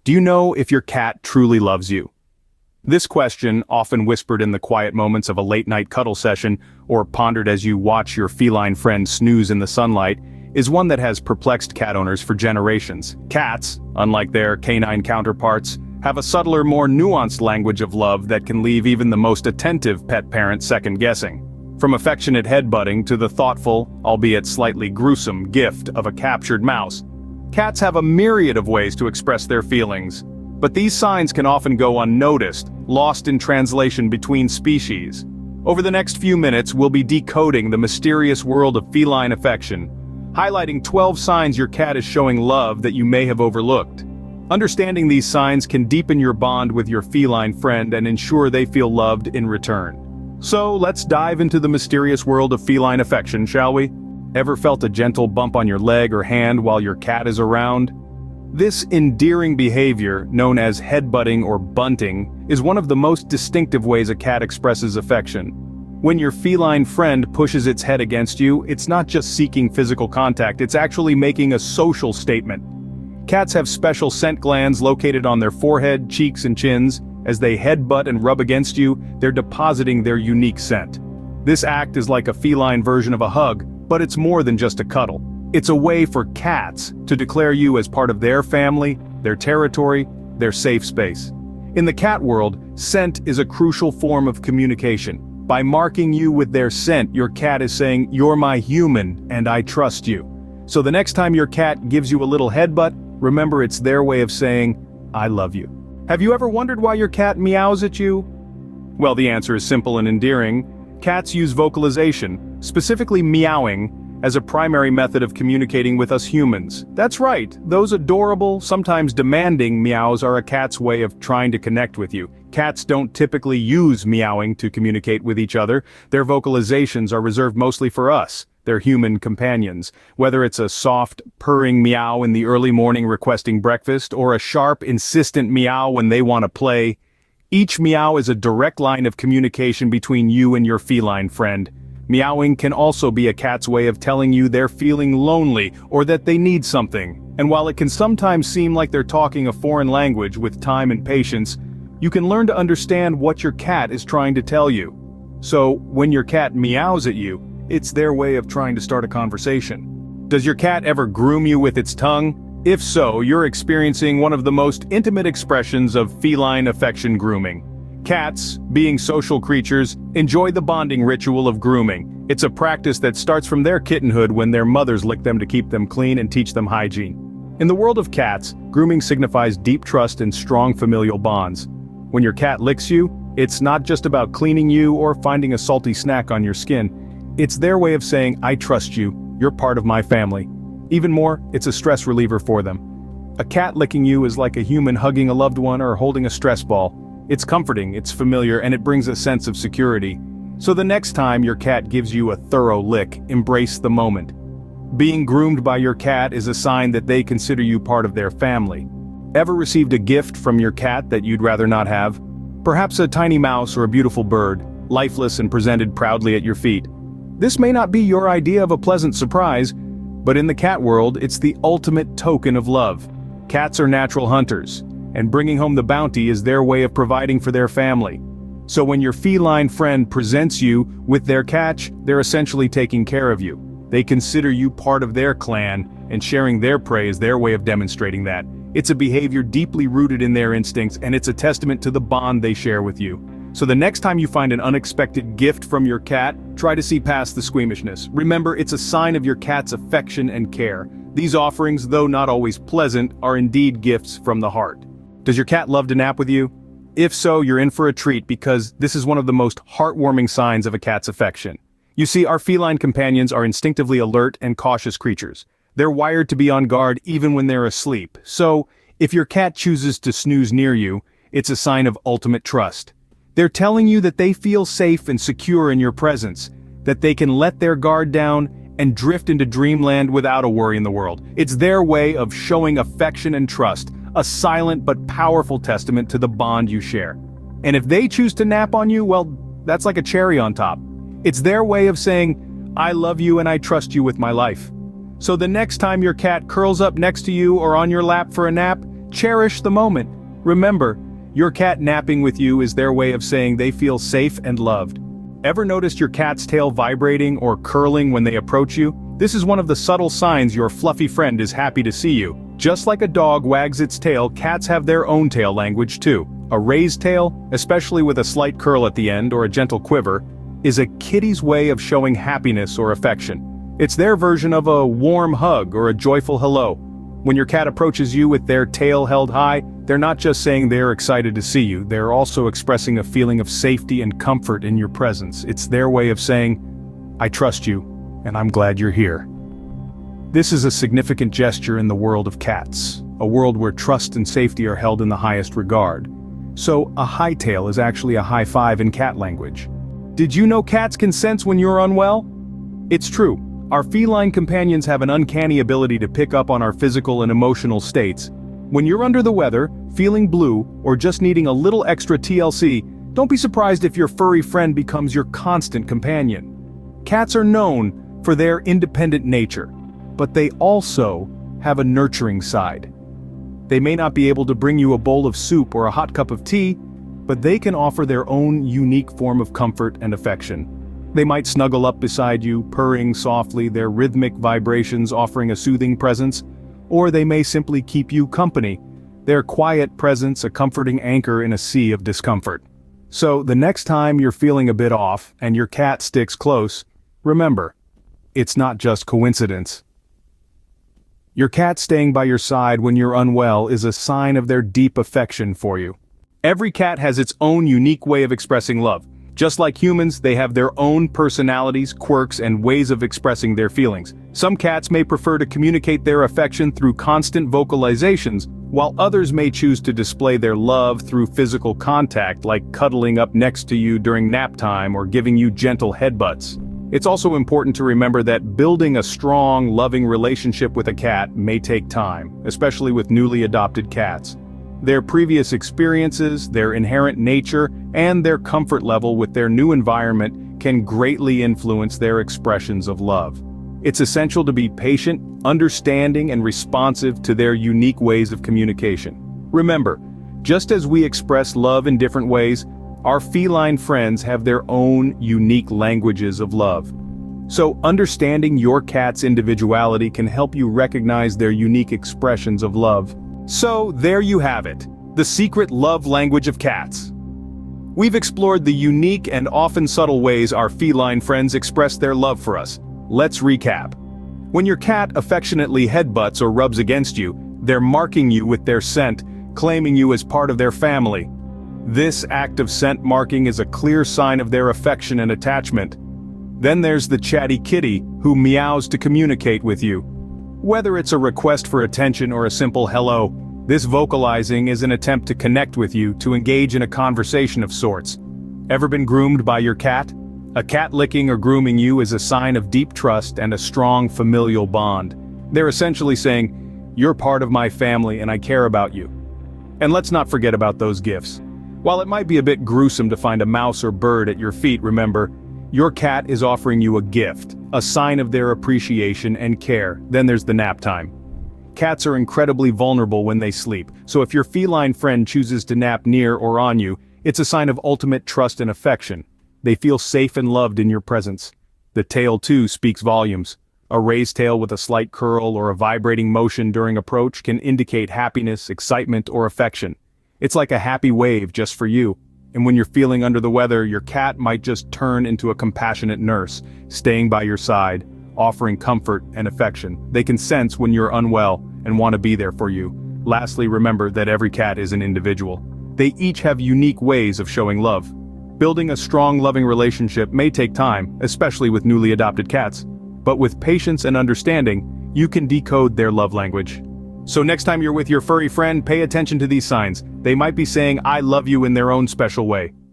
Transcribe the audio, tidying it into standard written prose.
Do you know if your cat truly loves you? This question, often whispered in the quiet moments of a late-night cuddle session or pondered as you watch your feline friend snooze in the sunlight, is one that has perplexed cat owners for generations. Cats, unlike their canine counterparts, have a subtler, more nuanced language of love that can leave even the most attentive pet parent second-guessing. From affectionate headbutting to the thoughtful, albeit slightly gruesome, gift of a captured mouse, cats have a myriad of ways to express their feelings. But these signs can often go unnoticed, lost in translation between species. Over the next few minutes, we'll be decoding the mysterious world of feline affection, highlighting 12 signs your cat is showing love that you may have overlooked. Understanding these signs can deepen your bond with your feline friend and ensure they feel loved in return. So let's dive into the mysterious world of feline affection, shall we? Ever felt a gentle bump on your leg or hand while your cat is around? This endearing behavior, known as headbutting or bunting, is one of the most distinctive ways a cat expresses affection. When your feline friend pushes its head against you, it's not just seeking physical contact, it's actually making a social statement. Cats have special scent glands located on their forehead, cheeks, and chins. As they headbutt and rub against you, they're depositing their unique scent. This act is like a feline version of a hug, but it's more than just a cuddle. It's a way for cats to declare you as part of their family, their territory, their safe space. In the cat world, scent is a crucial form of communication. By marking you with their scent, your cat is saying, "You're my human, and I trust you." So the next time your cat gives you a little headbutt, remember it's their way of saying, "I love you." Have you ever wondered why your cat meows at you? Well, the answer is simple and endearing. Cats use vocalization, specifically meowing, as a primary method of communicating with us humans. That's right, those adorable, sometimes demanding meows are a cat's way of trying to connect with you. Cats don't typically use meowing to communicate with each other. Their vocalizations are reserved mostly for us, their human companions. Whether it's a soft, purring meow in the early morning requesting breakfast, or a sharp, insistent meow when they want to play, each meow is a direct line of communication between you and your feline friend. Meowing can also be a cat's way of telling you they're feeling lonely or that they need something. And while it can sometimes seem like they're talking a foreign language, with time and patience, you can learn to understand what your cat is trying to tell you. So, when your cat meows at you, it's their way of trying to start a conversation. Does your cat ever groom you with its tongue? If so, you're experiencing one of the most intimate expressions of feline affection: grooming. Cats, being social creatures, enjoy the bonding ritual of grooming. It's a practice that starts from their kittenhood when their mothers lick them to keep them clean and teach them hygiene. In the world of cats, grooming signifies deep trust and strong familial bonds. When your cat licks you, it's not just about cleaning you or finding a salty snack on your skin. It's their way of saying, "I trust you, you're part of my family." Even more, it's a stress reliever for them. A cat licking you is like a human hugging a loved one or holding a stress ball. It's comforting, it's familiar, and it brings a sense of security. So the next time your cat gives you a thorough lick, embrace the moment. Being groomed by your cat is a sign that they consider you part of their family. Ever received a gift from your cat that you'd rather not have? Perhaps a tiny mouse or a beautiful bird, lifeless and presented proudly at your feet. This may not be your idea of a pleasant surprise, but in the cat world, it's the ultimate token of love. Cats are natural hunters, and bringing home the bounty is their way of providing for their family. So when your feline friend presents you with their catch, they're essentially taking care of you. They consider you part of their clan, and sharing their prey is their way of demonstrating that. It's a behavior deeply rooted in their instincts, and it's a testament to the bond they share with you. So the next time you find an unexpected gift from your cat, try to see past the squeamishness. Remember, it's a sign of your cat's affection and care. These offerings, though not always pleasant, are indeed gifts from the heart. Does your cat love to nap with you? If so, you're in for a treat, because this is one of the most heartwarming signs of a cat's affection. You see, our feline companions are instinctively alert and cautious creatures. They're wired to be on guard even when they're asleep. So, if your cat chooses to snooze near you, it's a sign of ultimate trust. They're telling you that they feel safe and secure in your presence, that they can let their guard down and drift into dreamland without a worry in the world. It's their way of showing affection and trust, a silent but powerful testament to the bond you share. And if they choose to nap on you, well, that's like a cherry on top. It's their way of saying, "I love you and I trust you with my life." So the next time your cat curls up next to you or on your lap for a nap, Cherish the moment. Remember, your cat napping with you is their way of saying they feel safe and loved. Ever noticed your cat's tail vibrating or curling when they approach you? This is one of the subtle signs your fluffy friend is happy to see you. Just like a dog wags its tail, cats have their own tail language too. A raised tail, especially with a slight curl at the end or a gentle quiver, is a kitty's way of showing happiness or affection. It's their version of a warm hug or a joyful hello. When your cat approaches you with their tail held high, they're not just saying they're excited to see you, they're also expressing a feeling of safety and comfort in your presence. It's their way of saying, I trust you, and I'm glad you're here. This is a significant gesture in the world of cats, a world where trust and safety are held in the highest regard. So, a high tail is actually a high five in cat language. Did you know cats can sense when you're unwell? It's true. Our feline companions have an uncanny ability to pick up on our physical and emotional states. When you're under the weather, feeling blue, or just needing a little extra TLC, don't be surprised if your furry friend becomes your constant companion. Cats are known for their independent nature, but they also have a nurturing side. They may not be able to bring you a bowl of soup or a hot cup of tea, but they can offer their own unique form of comfort and affection. They might snuggle up beside you, purring softly, their rhythmic vibrations offering a soothing presence, or they may simply keep you company, their quiet presence a comforting anchor in a sea of discomfort. So, the next time you're feeling a bit off and your cat sticks close, remember, it's not just coincidence. Your cat staying by your side when you're unwell is a sign of their deep affection for you. Every cat has its own unique way of expressing love. Just like humans, they have their own personalities, quirks, and ways of expressing their feelings. Some cats may prefer to communicate their affection through constant vocalizations, while others may choose to display their love through physical contact, like cuddling up next to you during nap time or giving you gentle headbutts. It's also important to remember that building a strong, loving relationship with a cat may take time, especially with newly adopted cats. Their previous experiences, their inherent nature, and their comfort level with their new environment can greatly influence their expressions of love. It's essential to be patient, understanding, and responsive to their unique ways of communication. Remember, just as we express love in different ways, our feline friends have their own unique languages of love. So, understanding your cat's individuality can help you recognize their unique expressions of love. So, there you have it, the secret love language of cats. We've explored the unique and often subtle ways our feline friends express their love for us. Let's recap. When your cat affectionately headbutts or rubs against you, they're marking you with their scent, claiming you as part of their family. This act of scent marking is a clear sign of their affection and attachment. Then there's the chatty kitty, who meows to communicate with you. Whether it's a request for attention or a simple hello, this vocalizing is an attempt to connect with you, to engage in a conversation of sorts. Ever been groomed by your cat? A cat licking or grooming you is a sign of deep trust and a strong familial bond. They're essentially saying, you're part of my family and I care about you. And let's not forget about those gifts. While it might be a bit gruesome to find a mouse or bird at your feet, remember, your cat is offering you a gift, a sign of their appreciation and care. Then there's the nap time. Cats are incredibly vulnerable when they sleep, so if your feline friend chooses to nap near or on you, it's a sign of ultimate trust and affection. They feel safe and loved in your presence. The tail too speaks volumes. A raised tail with a slight curl or a vibrating motion during approach can indicate happiness, excitement, or affection. It's like a happy wave just for you. And when you're feeling under the weather, your cat might just turn into a compassionate nurse, staying by your side, offering comfort and affection. They can sense when you're unwell and want to be there for you. Lastly, remember that every cat is an individual. They each have unique ways of showing love. Building a strong, loving relationship may take time, especially with newly adopted cats. But with patience and understanding, you can decode their love language. So next time you're with your furry friend, pay attention to these signs. They might be saying I love you in their own special way.